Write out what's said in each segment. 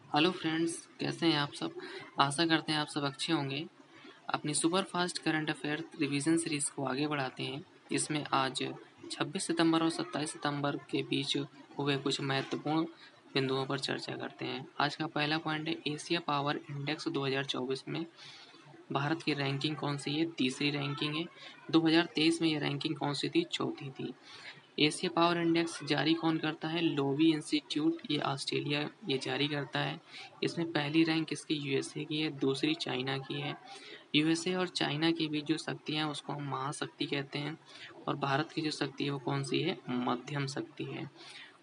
Hello friends, कैसे हैं आप सब। आशा करते हैं आप सब अच्छे होंगे। अपनी super fast current affair revision series को आगे बढ़ाते हैं। इसमें आज 26 सितंबर और 27 सितंबर के बीच हुए कुछ महत्वपूर्ण बिंदुओं पर चर्चा करते हैं। आज का पहला पॉइंट है एशिया पावर इंडेक्स 2024 में भारत की रैंकिंग कौन सी है। तीसरी रैंकिंग है। 2023 में यह रैंकिंग कौन सी थी। चौथी थी। एशिया पावर इंडेक्स जारी कौन करता है। लोवी इंस्टीट्यूट, ये ऑस्ट्रेलिया ये जारी करता है। इसमें पहली रैंक किसकी, यूएसए की है। दूसरी चाइना की है। यूएसए और चाइना के बीच जो शक्तियाँ हैं उसको हम महाशक्ति कहते हैं। और भारत की जो शक्ति है वो कौन सी है, मध्यम शक्ति है।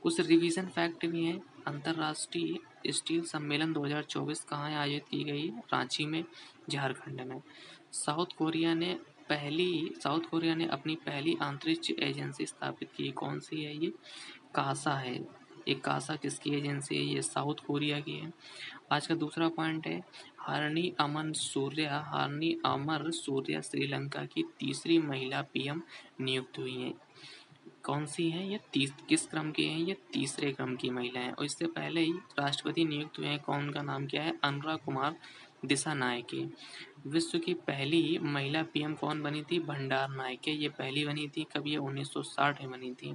कुछ रिवीजन फैक्ट भी हैं। अंतर्राष्ट्रीय स्टील सम्मेलन 2024 कहाँ आयोजित की गई। रांची में, झारखंड में। साउथ कोरिया ने अपनी पहली अंतरिक्ष एजेंसी स्थापित की। कौन सी है ये, कासा है। ये कासा किसकी एजेंसी है, ये साउथ कोरिया की है। आज का दूसरा पॉइंट है हारनी अमर सूर्या श्रीलंका की तीसरी महिला पीएम नियुक्त हुई हैं। कौन सी है ये, किस क्रम की है, ये तीसरे क्रम की महिला है। और इससे पहले ही राष्ट्रपति नियुक्त हुए हैं। कौन का नाम क्या है, अनुराग कुमार दिसानायके। विश्व की पहली महिला पीएम कौन बनी थी, भंडार नायके। ये पहली बनी थी, कब, ये 1960 में बनी थी।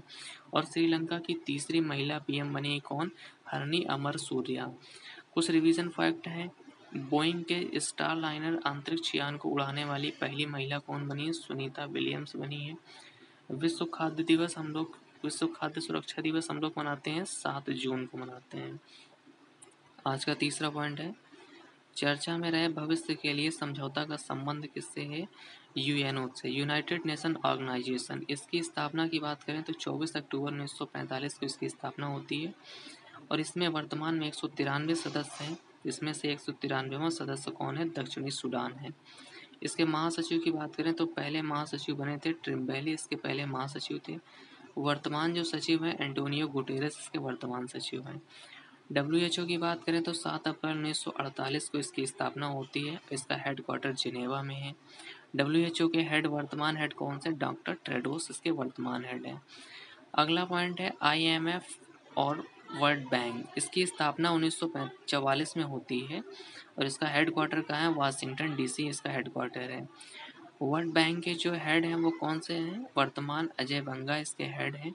और श्रीलंका की तीसरी महिला पीएम बनी कौन, हरनी अमर सूर्या। कुछ रिवीजन फैक्ट है। बोइंग के स्टार लाइनर अंतरिक्ष यान को उड़ाने वाली पहली महिला कौन बनी है, सुनीता विलियम्स बनी है। विश्व खाद्य सुरक्षा दिवस हम लोग मनाते हैं 7 जून को मनाते हैं। आज का तीसरा पॉइंट है चर्चा में रहे भविष्य के लिए समझौता का संबंध किससे है, यूएनओ से, यूनाइटेड नेशन ऑर्गेनाइजेशन। इसकी स्थापना की बात करें तो 24 अक्टूबर 1945 को इसकी स्थापना होती है। और इसमें वर्तमान में 193 सदस्य हैं। इसमें से 193वां सदस्य कौन है, दक्षिणी सूडान है। इसके महासचिव की बात करें तो पहले महासचिव बने थे ट्रिम्बेली, इसके पहले महासचिव थे। वर्तमान जो सचिव हैं एंटोनियो गुटेरेस इसके वर्तमान सचिव हैं। डब्ल्यूएचओ की बात करें तो 7 अप्रैल 1948 को इसकी स्थापना होती है। इसका हेडक्वार्टर जिनेवा में है। डब्ल्यूएचओ के वर्तमान हेड कौन से, डॉक्टर टेड्रोस इसके वर्तमान हेड हैं। अगला पॉइंट है आईएमएफ और वर्ल्ड बैंक। इसकी स्थापना 1944 में होती है। और इसका हेडक्वार्टर कहाँ है, वाशिंगटन डीसी इसका हेडक्वार्टर है। वर्ल्ड बैंक के जो हेड हैं वो कौन से हैं, वर्तमान अजय बंगा इसके हेड हैं।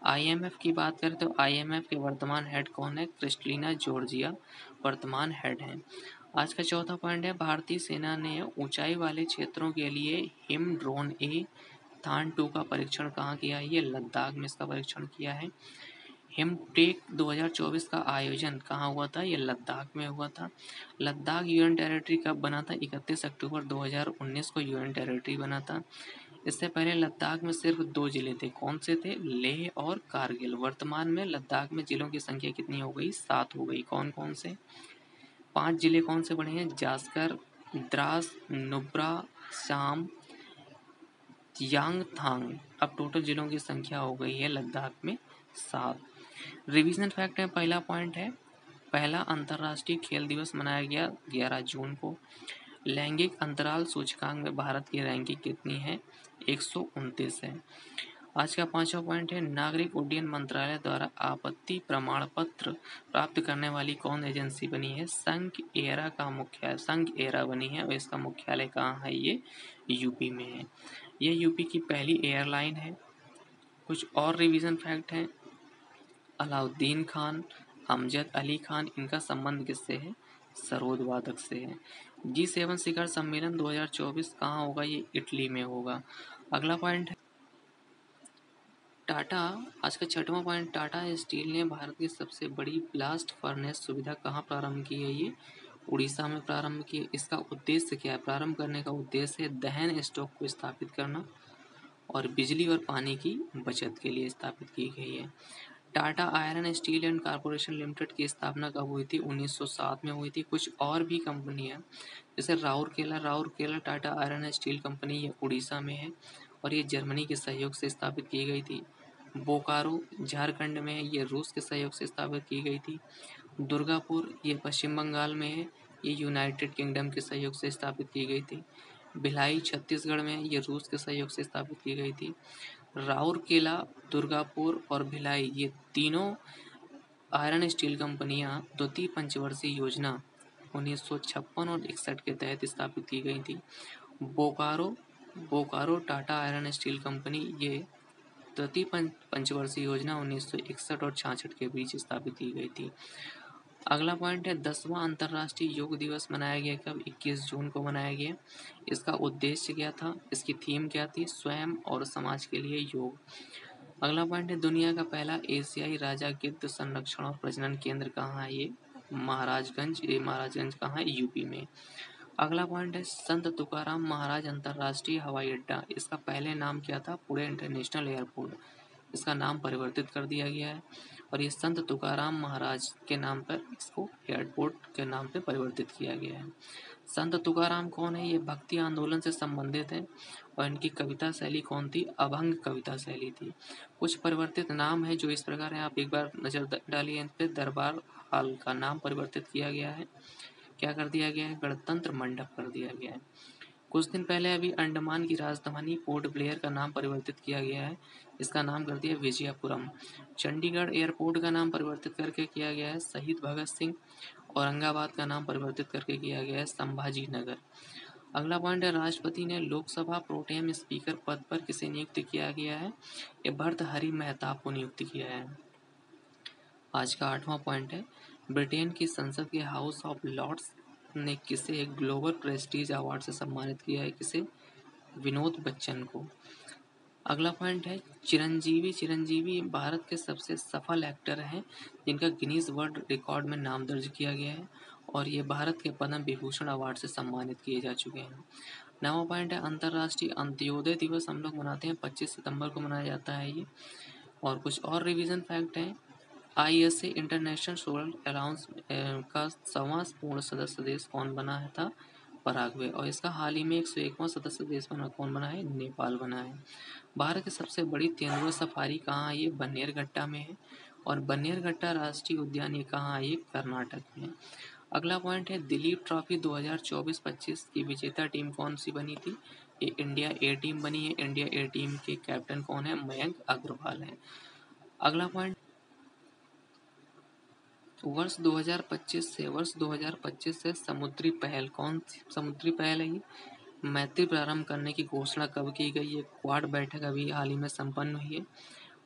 आईएमएफ की बात करें तो आईएमएफ के वर्तमान हेड कौन है, क्रिस्टलिना जॉर्जिया वर्तमान हेड हैं। आज का चौथा पॉइंट है भारतीय सेना ने ऊंचाई वाले क्षेत्रों के लिए हिम ड्रोन ए थान 2 का परीक्षण कहाँ किया है, ये लद्दाख में इसका परीक्षण किया है। हिमटेक 2024 का आयोजन कहाँ हुआ था, ये लद्दाख में हुआ था। लद्दाख यूएन टेरिटरी कब बना था, 31 अक्टूबर 2019 को यूएन टेरिटरी बना था। इससे पहले लद्दाख में सिर्फ 2 जिले थे। कौन से थे, लेह और कारगिल। वर्तमान में लद्दाख में जिलों की संख्या कितनी हो गई, 7 हो गई। कौन कौन से, 5 जिले कौन से बने हैं, जास्कर, द्रास, नुब्रा, शाम, यांगथांग। अब टोटल जिलों की संख्या हो गई है लद्दाख में 7। रिवीजन फैक्ट में पहला पॉइंट है पहला अंतर्राष्ट्रीय खेल दिवस मनाया गया 11 जून को। लैंगिक अंतराल सूचकांक में भारत की रैंकिंग कितनी है, 129 है। आज का पांचवा पॉइंट है नागरिक उड्डयन मंत्रालय द्वारा आपत्ति प्रमाण पत्र प्राप्त करने वाली कौन एजेंसी बनी है, संघ एरा बनी है। और इसका मुख्यालय कहाँ है, ये यूपी में है। ये यूपी की पहली एयरलाइन है। कुछ और रिवीजन फैक्ट हैं। अलाउद्दीन खान, अमजद अली खान, इनका संबंध किससे है, सरोद वादक से है। G7 शिखर सम्मेलन 2024 कहाँ होगा, ये इटली में होगा। अगला पॉइंट है टाटा। आज का छठवां पॉइंट, टाटा स्टील ने भारत की सबसे बड़ी ब्लास्ट फर्नेस सुविधा कहाँ प्रारंभ की है, ये उड़ीसा में प्रारंभ की है। इसका उद्देश्य क्या है, प्रारंभ करने का उद्देश्य है दहन स्टॉक को स्थापित करना और बिजली और पानी की बचत के लिए स्थापित की गई है। Tata iron steel and corporation limited की स्थापना कब हुई थी, 1907 में हुई थी। कुछ और भी कंपनियां जैसे Rourkela Tata iron steel company, ये उड़ीसा में है और ये जर्मनी के सहयोग से स्थापित की गई थी। बोकारो झारखंड में है, ये रूस के सहयोग से स्थापित की गई थी। दुर्गापुर ये पश्चिम बंगाल में है, ये यूनाइटेड किंगडम के सहयोग से स्थापित की गई थी। भिलाई छत्तीसगढ़ में, ये रूस के सहयोग से स्थापित की गई थी। राउरकेला, दुर्गापुर और भिलाई ये तीनों आयरन स्टील कंपनियां द्वितीय पंचवर्षीय योजना 1956 और 61 के तहत स्थापित की गई थी। Bokaro Bokaro Tata iron steel company ये तृतीय पंचवर्षीय योजना 1961 और 66 के बीच स्थापित की गई थी। अगला पॉइंट है 10वां अंतर्राष्ट्रीय योग दिवस मनाया गया कब? 21 जून को मनाया गया। इसका उद्देश्य क्या था? इसकी थीम क्या थी? स्वयं और समाज के लिए योग। अगला पॉइंट है दुनिया का पहला एशियाई राजा गिद्ध संरक्षण और प्रजनन केंद्र कहाँ है? ये महाराजगंज कहाँ है? यूपी में। अगला पॉइंट है संत तुकाराम महाराज अंतर्राष्ट्रीय हवाई अड्डा, इसका पहले नाम क्या था? Pune international airport. इसका नाम परिवर्तित कर दिया गया है और ये संत तुकाराम महाराज के नाम पर इसको एयरपोर्ट के नाम पे परिवर्तित किया गया है। संत तुकाराम कौन है? ये भक्ति आंदोलन से संबंधित है और इनकी कविता शैली कौन थी? अभंग कविता शैली थी। कुछ परिवर्तित नाम है जो इस प्रकार है, आप एक बार नजर डालिए इन पे। दरबार हाल का नाम परिवर्तित किया गया है। क्या कर दिया गया है? गणतंत्र मंडप कर दिया गया है। कुछ दिन पहले अभी अंडमान की राजधानी पोर्ट ब्लेयर का नाम परिवर्तित किया गया है, इसका नाम कर दिया विजयपुरम। चंडीगढ़ एयरपोर्ट का नाम परिवर्तित करके किया गया है शहीद भगत सिंह। औरंगाबाद का नाम परिवर्तित करके किया गया है संभाजी नगर। अगला पॉइंट है राष्ट्रपति ने लोकसभा प्रोटेम स्पीकर पद पर किसे नियुक्त किया गया है? ये भर्तृहरि मेहताब को नियुक्त किया है। आज का 8वां पॉइंट है ब्रिटेन की संसद के हाउस ऑफ लॉर्ड्स ने किसे ग्लोबल प्रेस्टीज अवार्ड से सम्मानित किया है? किसे? विनोद बच्चन को। अगला पॉइंट है चिरंजीवी भारत के सबसे सफल एक्टर हैं जिनका गिनीज वर्ल्ड रिकॉर्ड में नाम दर्ज किया गया है और ये भारत के पद्म विभूषण अवार्ड से सम्मानित किए जा चुके हैं। 9वां पॉइंट है अंतर्राष्ट्रीय अंत्योदय दिवस हम लोग मनाते हैं 25 सितंबर को मनाया जाता है ये। और कुछ और रिवीजन फैक्ट हैं। ISA इंटरनेशनल सोलर अलाउंस का 7वां पूर्ण सदस्य देश कौन बना है था? पराग्वे। और इसका हाल ही में 101वां सदस्य देश कौन बना है? नेपाल बना है। भारत की सबसे बड़ी तेंदुआ सफारी कहाँ है? ये बन्नेरघट्टा में है। और बन्नेरघट्टा राष्ट्रीय उद्यान ये कहाँ है? ये कर्नाटक में। अगला पॉइंट है दिलीप ट्रॉफी 2024-25 की विजेता टीम कौन सी बनी थी? ये इंडिया ए टीम बनी है। इंडिया ए टीम के कैप्टन कौन है? मयंक अग्रवाल है। अगला पॉइंट वर्ष 2025 से समुद्री पहल कौन सी समुद्री पहल है? ये मैत्री प्रारंभ करने की घोषणा कब की गई है? क्वाड बैठक अभी हाल ही में संपन्न हुई है,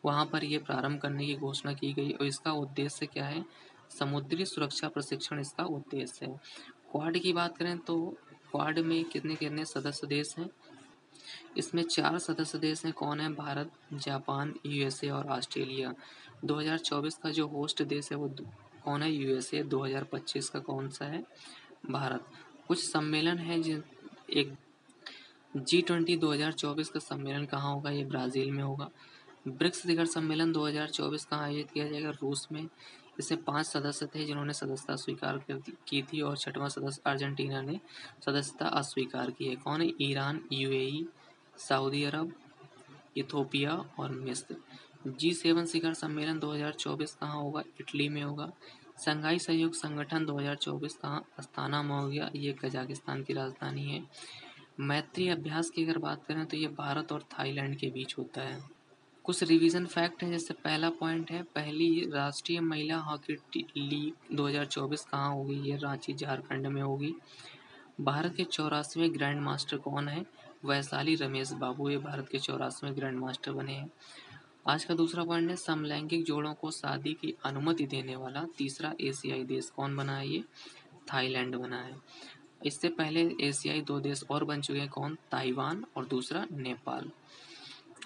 वहां पर यह प्रारंभ करने की घोषणा की गई और इसका उद्देश्य क्या है? समुद्री सुरक्षा प्रशिक्षण इसका उद्देश्य है। क्वाड की बात करें तो क्वाड में कितने कितने सदस्य देश हैं? इसमें 4 सदस्य देश हैं। कौन है? भारत, जापान, USA और ऑस्ट्रेलिया। 2024 का जो होस्ट देश है वो कौन है? USA। 2025 का कौन सा है? भारत। कुछ सम्मेलन है जिन एक G20 2024 का सम्मेलन कहाँ होगा? ये ब्राजील में होगा। ब्रिक्स शिखर सम्मेलन 2024 कहाँ आयोजित किया जाएगा? रूस में। इसमें 5 सदस्य थे जिन्होंने सदस्यता स्वीकार की थी और 6वां सदस्य अर्जेंटीना ने सदस्यता अस्वीकार की है। कौन है? ईरान, UAE, सऊदी अरब, इथोपिया और मिस्र। G7 शिखर सम्मेलन 2024 कहाँ होगा? इटली में होगा। संघाई सहयोग संगठन 2024 कहाँ? अस्ताना में हो गया, ये कजाकिस्तान की राजधानी है। मैत्री अभ्यास की अगर बात करें तो ये भारत और थाईलैंड के बीच होता है। कुछ रिवीजन फैक्ट है, जैसे पहला पॉइंट है पहली राष्ट्रीय महिला हॉकी लीग 2024 कहाँ होगी? ये रांची झारखंड में होगी। भारत के 84वें ग्रैंड मास्टर कौन है? वैशाली रमेश बाबू, ये भारत के 84वें ग्रैंड मास्टर बने हैं। आज का दूसरा पॉइंट है समलैंगिक जोड़ों को शादी की अनुमति देने वाला तीसरा एशियाई देश कौन बना है? ये थाईलैंड बना है। इससे पहले एशियाई 2 देश और बन चुके हैं। कौन? ताइवान और दूसरा नेपाल।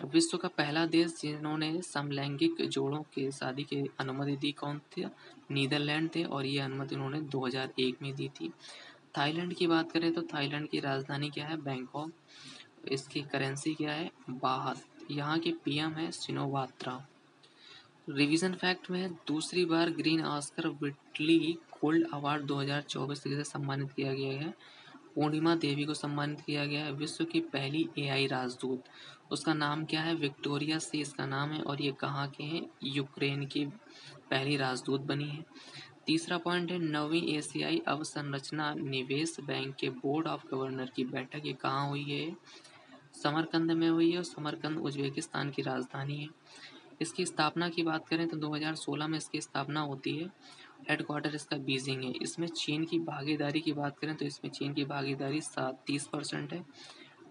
विश्व का पहला देश जिन्होंने समलैंगिक जोड़ों के शादी की अनुमति दी कौन थे? नीदरलैंड थे और ये अनुमति उन्होंने 2001 में दी थी। थाईलैंड की बात करें तो थाईलैंड की राजधानी क्या है? बैंकॉक। इसकी करेंसी क्या है? बाहत। यहाँ के PM है सिनोवात्रा। रिवीजन फैक्ट में दूसरी बार green Oscar Whitley gold award 2024 से सम्मानित किया गया है। पूर्णिमा देवी को सम्मानित किया गया है। विश्व की पहली AI राजदूत, उसका नाम क्या है? विक्टोरिया सी इसका नाम है और ये कहाँ के हैं? यूक्रेन की पहली राजदूत बनी है। तीसरा पॉइंट है 9वीं एशियाई अवसंरचना निवेश बैंक के बोर्ड ऑफ गवर्नर की बैठक ये कहाँ हुई है? समरकंद में हुई है और समरकंद उज्बेकिस्तान की राजधानी है। इसकी स्थापना की बात करें तो 2016 में इसकी स्थापना होती है। हेडक्वार्टर इसका बीजिंग है। इसमें चीन की भागीदारी की बात करें तो इसमें चीन की भागीदारी 30% है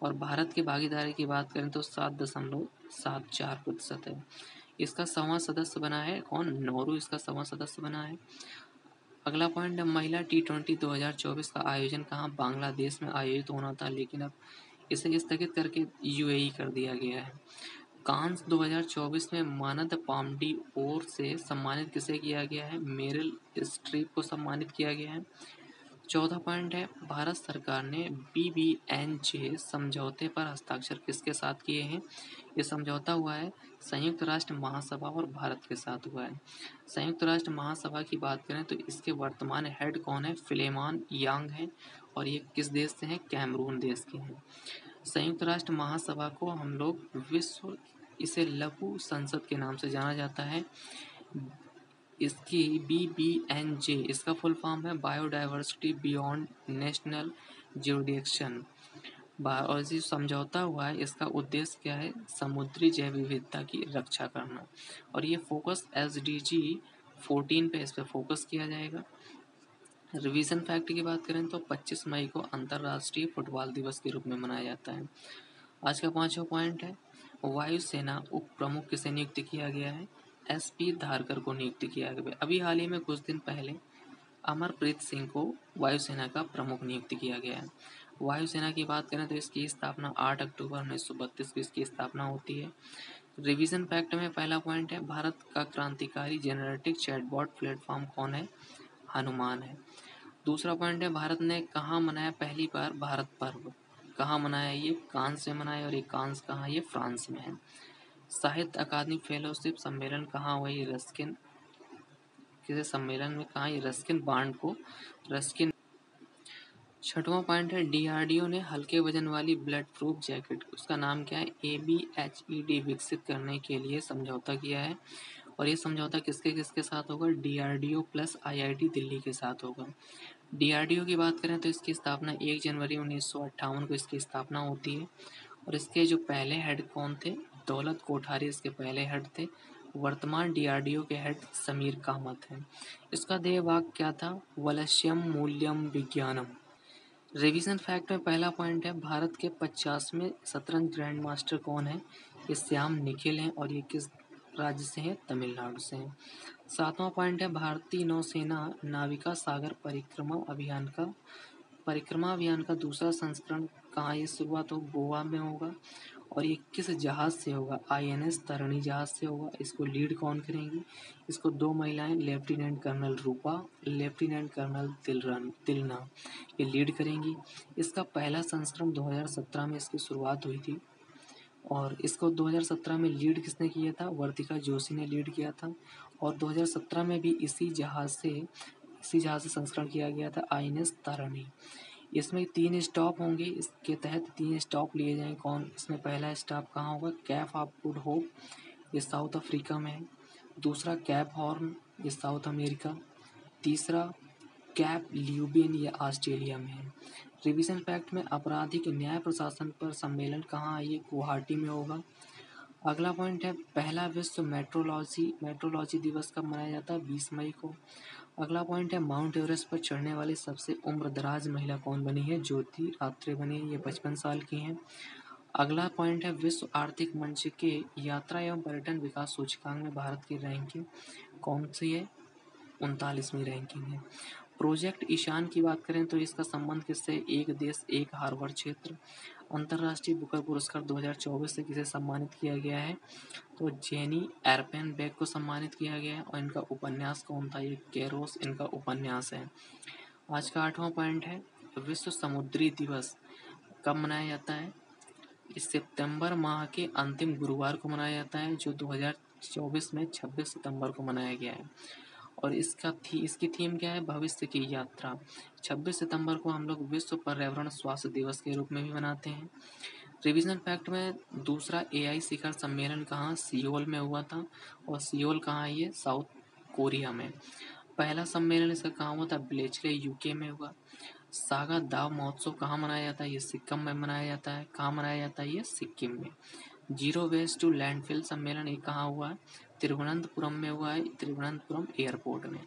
और भारत की भागीदारी की बात करें तो 7.74% है। इसका 6वां सदस्य बना है कौन? नौरू इसका 6वां सदस्य बना है। अगला पॉइंट है महिला T20 2024 का आयोजन कहाँ? बांग्लादेश में आयोजित होना था, लेकिन अब इसे स्थगित करके यूएई कर दिया गया है। कांस 2024 में मानद पामडी ओर से सम्मानित किसे किया गया है? मेरिल स्ट्रीप को सम्मानित किया गया है। 14 पॉइंट है भारत सरकार ने BBNJ समझौते पर हस्ताक्षर किसके साथ किए हैं? ये समझौता हुआ है संयुक्त राष्ट्र महासभा और भारत के साथ हुआ है। संयुक्त राष्ट्र महासभा की बात करें तो इसके वर्तमान हेड कौन है? फिलेमान यांग है और ये किस देश से हैं? कैमरून देश के हैं। संयुक्त राष्ट्र महासभा को हम लोग इसे लघु संसद के नाम से जाना जाता है। इसकी BBNJ इसका फुल फॉर्म है बायोडाइवर्सिटी बियॉन्ड नेशनल ज्यूरिडिक्शन। और जो समझौता हुआ है इसका उद्देश्य क्या है? समुद्री जैव विविधता की रक्षा करना। और ये फोकस SDG 14 पे इस पर फोकस किया जाएगा। रिवीजन फैक्ट की बात करें तो 25 मई को अंतर्राष्ट्रीय फुटबॉल दिवस के रूप में मनाया जाता है। आज का 5वां पॉइंट है वायुसेना उप प्रमुख किसे नियुक्त किया गया है? SP धारकर को नियुक्त किया गया। अभी हाल ही में कुछ दिन पहले अमरप्रीत सिंह को वायुसेना का प्रमुख नियुक्त किया गया है। वायुसेना की बात करें तो इसकी स्थापना 8 अक्टूबर 1932 को इसकी स्थापना होती है। रिवीजन फैक्ट में पहला पॉइंट है भारत का क्रांतिकारी जेनेरेटिक चैटबॉट प्लेटफॉर्म कौन है? हनुमान है। दूसरा पॉइंट है भारत ने कहाँ मनाया पहली बार भारत पर्व? कहाँ मनाया? ये कांस में मनाया और ये कांस कहाँ? ये फ्रांस में है। साहित्य अकादमी फेलोशिप सम्मेलन कहाँ हुआ? ये रस्किन किसी सम्मेलन में कहाँ? ये रस्किन बांड को रस्किन। 6वां पॉइंट है DRDO ने हल्के वजन वाली ब्लड प्रूफ जैकेट उसका नाम क्या है? ABHED विकसित करने के लिए समझौता किया है और ये समझौता किसके किसके साथ होगा? DRDO प्लस IIT दिल्ली के साथ होगा। DRDO की बात करें तो इसकी स्थापना 1 जनवरी 1958 को इसकी स्थापना होती है और इसके जो पहले हेड कौन थे? दौलत कोठारी इसके पहले हेड थे। वर्तमान DRDO के हेड समीर कामत हैं। इसका ध्येय वाक्य क्या था? वलस्यम मूल्यम विज्ञानम। रिवीजन फैक्ट में पहला पॉइंट है भारत के 50वें शतरंज ग्रैंड मास्टर कौन है? ये श्याम निखिल हैं और ये किस राज्य से हैं? तमिलनाडु से हैं। 7वां पॉइंट है भारतीय नौसेना नाविका सागर परिक्रमा अभियान का दूसरा संस्करण कहाँ ये शुरुआत हो? गोवा में होगा और ये किस जहाज से होगा? INS तरिणी जहाज से होगा। इसको लीड कौन करेंगी? इसको 2 महिलाएं लेफ्टिनेंट कर्नल रूपा, लेफ्टिनेंट कर्नल तिलना ये लीड करेंगी। इसका पहला संस्करण 2017 में इसकी शुरुआत हुई थी और इसको 2017 में लीड किसने किया था? वर्तिका जोशी ने लीड किया था और 2017 में भी इसी जहाज से संस्करण किया गया था INS तारिणी। इसमें 3 स्टॉप होंगे। इसके तहत 3 स्टॉप लिए जाएंगे। कौन? इसमें पहला स्टॉप कहाँ होगा? कैप ऑफ गुड होप, ये साउथ अफ्रीका में है। दूसरा कैप हॉर्न, ये साउथ अमेरिका। तीसरा कैप ल्यूबिन, ये ऑस्ट्रेलिया में है। रिवीजन फैक्ट में आपराधिक न्याय प्रशासन पर सम्मेलन कहाँ है? ये गुवाहाटी में होगा। अगला पॉइंट है पहला विश्व मेट्रोलॉजी दिवस कब मनाया जाता है? 20 मई को। अगला पॉइंट है माउंट एवरेस्ट पर चढ़ने वाली सबसे उम्रदराज महिला कौन बनी है? ज्योति रात्रे बनी है, ये 55 साल की हैं। अगला पॉइंट है विश्व आर्थिक मंच के यात्रा एवं पर्यटन विकास सूचकांक में भारत की रैंकिंग कौन सी है? 39वीं रैंकिंग है। प्रोजेक्ट ईशान की बात करें तो इसका संबंध किससे? एक देश एक हार्बर क्षेत्र। अंतर्राष्ट्रीय बुकर पुरस्कार 2024 से किसे सम्मानित किया गया है? तो जेनी एरपेनबेक को सम्मानित किया गया है और इनका उपन्यास कौन था? ये केरोस इनका उपन्यास है। आज का 8वां पॉइंट है विश्व समुद्री दिवस कब मनाया जाता है? इस सितंबर माह के अंतिम गुरुवार को मनाया जाता है जो 2024 में 26 सितंबर को मनाया गया है और इसकी थीम क्या है? भविष्य की यात्रा। 26 सितंबर को हम लोग विश्व पर्यावरण स्वास्थ्य दिवस के रूप में भी मनाते हैं। रिवीजन फैक्ट में दूसरा AI शिखर सम्मेलन कहाँ? सियोल में हुआ था और सियोल कहाँ है? ये साउथ कोरिया में। पहला सम्मेलन इसका कहाँ हुआ था? ब्लेचले UK में हुआ। सागा दाव महोत्सव कहाँ मनाया जाता है? ये सिक्किम में मनाया जाता है। कहाँ मनाया जाता है? ये सिक्किम में। जीरो वेस्ट टू लैंडफिल सम्मेलन ये कहाँ हुआ है? तिरुवनंतपुरम में हुआ है, तिरुवनंतपुरम एयरपोर्ट में।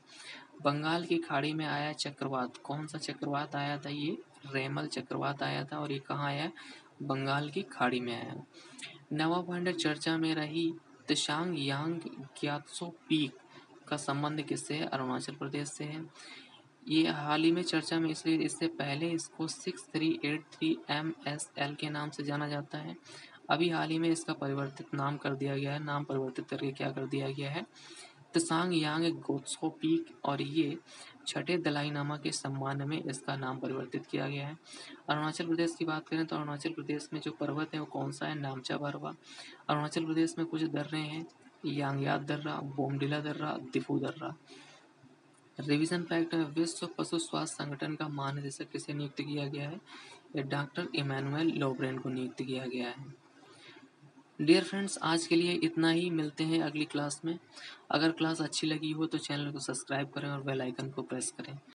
बंगाल की खाड़ी में आया चक्रवात, कौन सा चक्रवात आया था? ये रेमल चक्रवात आया था और ये कहाँ आया? बंगाल की खाड़ी में आया। नवा पॉइंट चर्चा में रही त्सांग यांग ग्यात्सो पीक का संबंध किससे है? अरुणाचल प्रदेश से है। ये हाल ही में चर्चा में इसलिए, इससे पहले इसको 6383 MSL के नाम से जाना जाता है। अभी हाल ही में इसका परिवर्तित नाम कर दिया गया है, नाम परिवर्तित करके क्या कर दिया गया है? त्सांग यांग ग्यात्सो पीक, और ये छठे दलाई लामा के सम्मान में इसका नाम परिवर्तित किया गया है। अरुणाचल प्रदेश की बात करें तो अरुणाचल प्रदेश में जो पर्वत है वो कौन सा है? नामचा पर्वत। अरुणाचल प्रदेश में कुछ दर्रे हैं, यांगयात दर्रा, बोमडिला दर्रा, दिफू दर्रा। रिवीजन फैक्ट में विश्व पशु स्वास्थ्य संगठन का महानिदेशक किसे नियुक्त किया गया है? ये डॉक्टर इमैनुअल लोब्रेन को नियुक्त किया गया है। डियर फ्रेंड्स, आज के लिए इतना ही, मिलते हैं अगली क्लास में। अगर क्लास अच्छी लगी हो तो चैनल को सब्सक्राइब करें और बेल आइकन को प्रेस करें।